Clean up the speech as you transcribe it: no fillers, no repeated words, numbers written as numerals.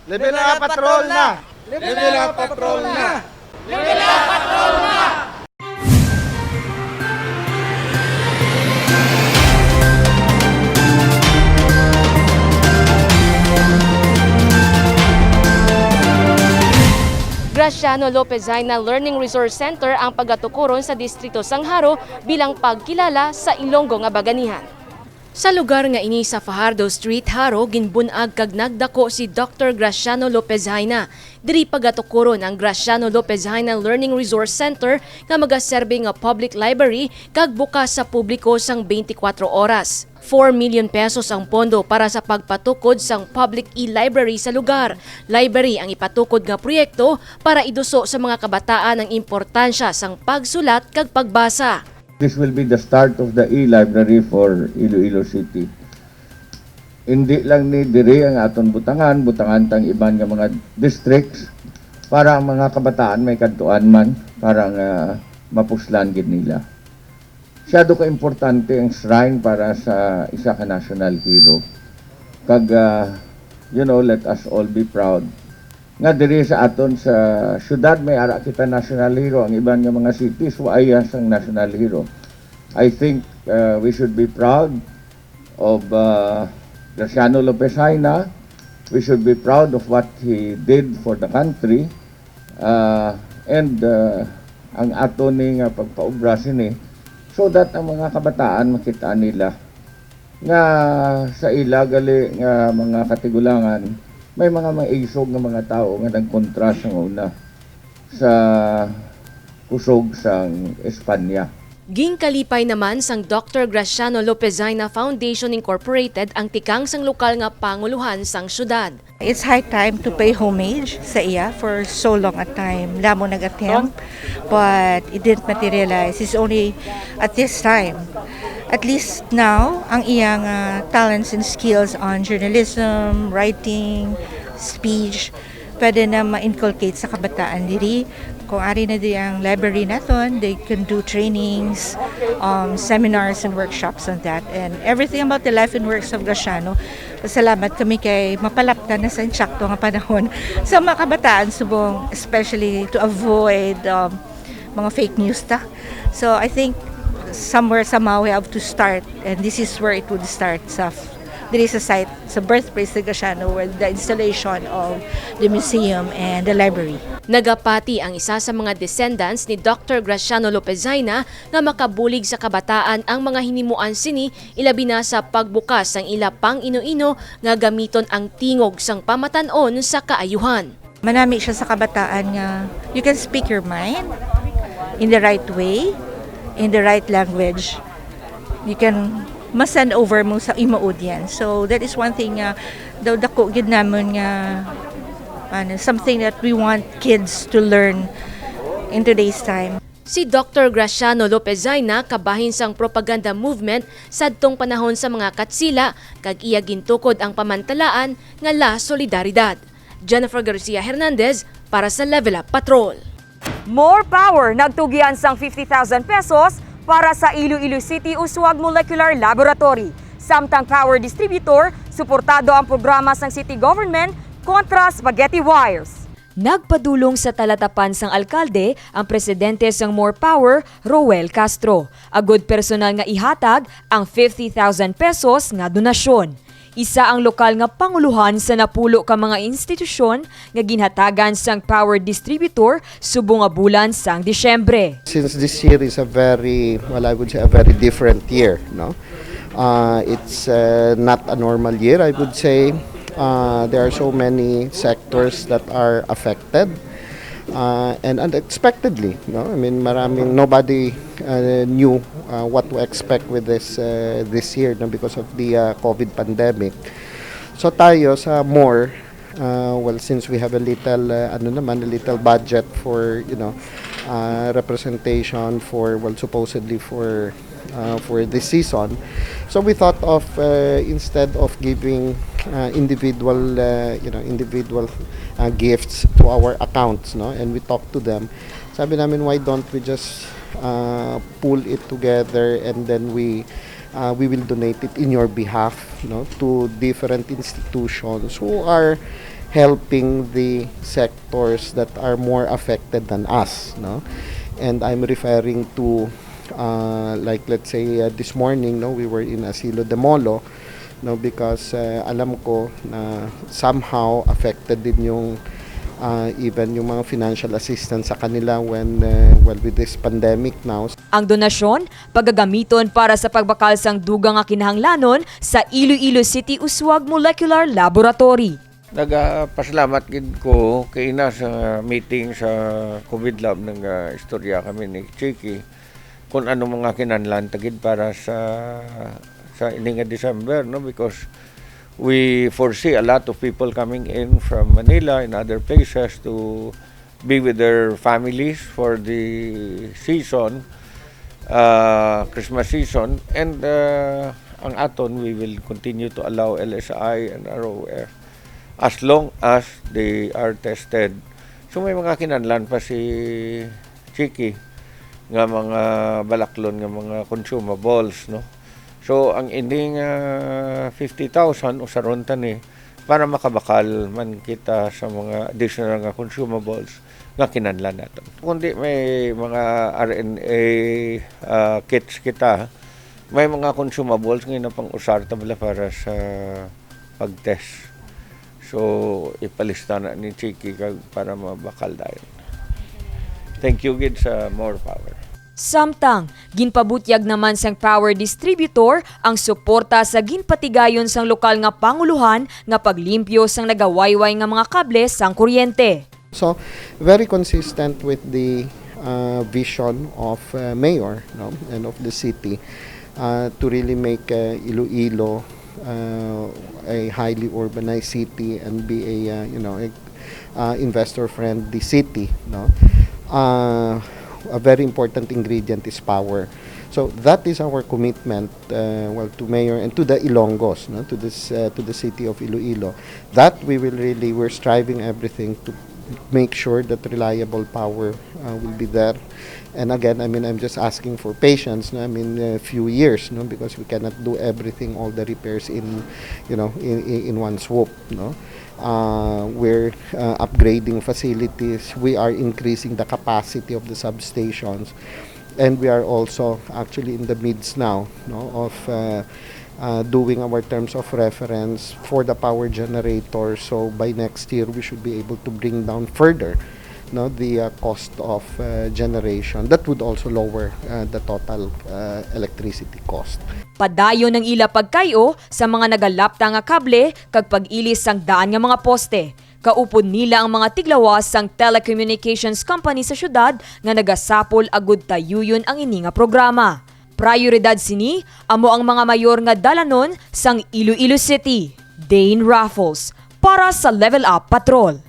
Level up patrol na! Level up patrol na! Graciano Lopezina Learning Resource Center ang pagatukuron sa Distrito Sangharo bilang pagkilala sa Ilonggo nga baganihan. Sa lugar nga ini sa Fajardo Street, Haro, ginbunag kag nagdako si Dr. Graciano Lopezina. Diri pagatukuron ang Graciano Lopezina Learning Resource Center nga magaserbe nga public library kag bukas sa publiko sang 24 oras. 4 million pesos ang pondo para sa pagpatukod sang public e-library sa lugar. Library ang ipatukod nga proyekto para iduso sa mga kabataan ang importansya sang pagsulat kag pagbasa. This will be the start of the e-library for Iloilo City. Hindi lang ni diri ang aton butangan tang iban nga mga districts para ang mga kabataan may kadtuan man para nga mapuslan gid nila. Siyado ka importante ang shrine para sa isa ka national hero. Kag let us all be proud nga diri sa aton sa syudad may ara kita national hero, ang iban nga mga cities waay sang national hero. I think we should be proud of Graciano Lopezina. We should be proud of what he did for the country, and ang aton ni nga pagpaubra sini so that ang mga kabataan makita nila nga sa ila gali nga mga katigulangan may mga maisog nga mga tao nga nagkontras ng una sa kusog sang Espanya. Ginkalipay naman sang Dr. Graciano Lopezina Foundation Incorporated ang tikang sang lokal nga panguluhan sang syudad. It's high time to pay homage sa iya for so long a time. Lamo nag-attempt, but it didn't materialize. It's only at this time. At least now, ang iyang talents and skills on journalism, writing, speech, pwede na ma-inculcate sa kabataan diri. Kung ari na di ang library naton, they can do trainings, seminars and workshops on that. And everything about the life and works of Graciano. Salamat kami kay mapalaptan na sa insakto nga panahon sa mga kabataan subong, especially to avoid mga fake news ta. So I think somewhere somehow we have to start, and this is where it would start sa diri sa site sa birthplace ni Graciano, where the installation of the museum and the library. Nagapati ang isa sa mga descendants ni Dr. Graciano Lopezina nga makabulig sa kabataan ang mga hinimuan sini ilabi na sa pagbukas ng ila pang ino-ino nga gamiton ang tingog sang pamatan-on sa kaayuhan. Manami siya sa kabataan nga you can speak your mind in the right way, in the right language. You can ma-send over mo sa imo audience. So that is one thing daw dako gid namon nga something that we want kids to learn in today's time. Si Dr. Graciano Lopezina kabahin sang propaganda movement sadtong panahon sa mga katsila kag iya gintukod ang pamantalaan nga La Solidaridad. Jennifer Garcia Hernandez para sa Level Up Patrol. More power nagtugian sang 50,000 pesos para sa Iloilo City Uswag Molecular Laboratory. Samtang power distributor, suportado ang programa sang city government kontra spaghetti wires. Nagpadulong sa talatapan sang alkalde ang presidente sang More Power, Roel Castro. Agud personal nga ihatag ang 50,000 pesos nga donasyon. Isa ang lokal nga panguluhan sa napulo ka mga institusyon nga ginhatagan sang power distributor subong nga bulan sang Disyembre. Since this year is a very, I would say a very different year, no? It's not a normal year, I would say. There are so many sectors that are affected and unexpectedly, no? I mean, nobody knew what to expect with this year, no? Because of the COVID pandemic. So tayo sa More, since we have a little budget for representation for supposedly for this season. So we thought of instead of giving individual gifts to our accounts, no, and we talked to them. Sabi namin, why don't we just pull it together and then we will donate it in your behalf, no, to different institutions who are helping the sectors that are more affected than us, no? And I'm referring to like let's say this morning, no, we were in Asilo de Molo, no, because alam ko na somehow affected din yung even yung mga financial assistance sa kanila when with this pandemic now. Ang donasyon, paggagamiton para sa pagbakalsang dugang nga kinahanglanon sa Iloilo City Uswag Molecular Laboratory. Nagpasalamat gid ko kay ina sa meeting sa COVID Lab ng istorya kami ni Chiki kung ano mga kinahanglan tagid para sa ini nga December, no, because we foresee a lot of people coming in from Manila and other places to be with their families for the season, Christmas season, and ang aton we will continue to allow LSI and ROF as long as they are tested. So may mga kinahanglan pa si Chiki nga mga balaklon nga mga consumables, no. So ang ending 50,000 usaron ta ni para makabakal man kita sa mga additional nga consumables nga kinahanglan naton. Kundi may mga RNA kits kita, may mga consumables nga pang usar ta bala para sa pag-test. So ipalista na ni Chiki para mabakal dayon. Thank you gid sa More Power. Samtang, ginpabutyag naman sang power distributor ang suporta sa ginpatigayon sang lokal nga panguluhan nga paglimpyo sang nagawayway nga mga kable sang kuryente. So very consistent with the vision of mayor, no, and of the city to really make Iloilo a highly urbanized city and be a investor friendly city, no. A very important ingredient is power. So that is our commitment to mayor and to the Ilonggos, no, to the city of Iloilo, that we're striving everything to make sure that reliable power will be there. And again, I mean, I'm just asking for patience, no? I mean, a few years, no, because we cannot do everything, all the repairs in one swoop, no. We're upgrading facilities. We are increasing the capacity of the substations, and we are also actually in the midst now, no, of doing our terms of reference for the power generator. So by next year, we should be able to bring down further, no, the cost of generation. That would also lower the total electricity cost. Padayon ng ila pagkayo sa mga nagalapta nga kable kag pag-ilis sang daan nga mga poste. Kaupod nila ang mga tiglawas sang telecommunications company sa syudad nga nagasapol agud tayuyon ang ini nga programa. Prioridad sini amo ang mga mayor nga dalanon sang Iloilo City. Dane Raffles para sa Level Up Patrol.